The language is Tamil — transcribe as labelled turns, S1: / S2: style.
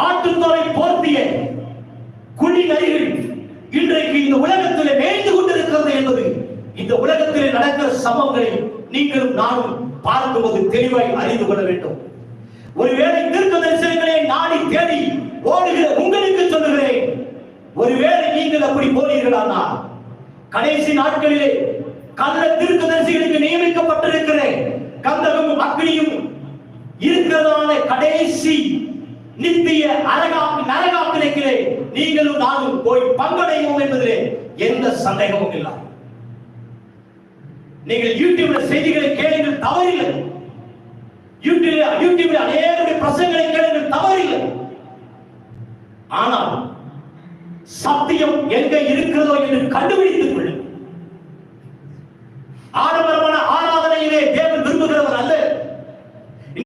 S1: ஆட்டுத்தோலை போர்த்திய குழி நரிகள் இன்றைக்கு இந்த உலகத்திலே மேய்ந்து கொண்டிருக்கிறது என்பது இந்த உலகத்திலே நடக்கிற சம்பவங்களை நீங்களும் நானும் பார்க்கும்போது தெளிவாய் அறிந்து கொள்ள வேண்டும். ஒருவேளை தீர்க்க தரிசனங்களை நாடி தேடி ஓடுகிற உங்களுக்கு சொல்லுகிறேன், ஒருவேளை நீங்கள் அப்படி போனீர்களானால் கடைசி நாட்களிலே கள்ள தீர்க்க தரிசிகளுக்கு நியமிக்கப்பட்டிருக்கிற கந்தகமும் அக்னியும் இருக்கிறதான கடைசி நித்திய நரகாக்கினைக்கிலே நீங்களும் நானும் போய் பங்கடைவோம் என்பதிலே எந்த சந்தேகமும் இல்லை. நீங்கள் யூடியூப்ல செய்திகளை கேளுங்கள், தவறில்லை. யூடியூப்ல அநேக பிரசங்களை கேளுங்கள், தவறில்லை. ஆனால் சத்தியம் எங்க இருக்கிறதோ என்று கண்டுபிடித்துக் கொள்ளுங்கள். ஆடம்பரமான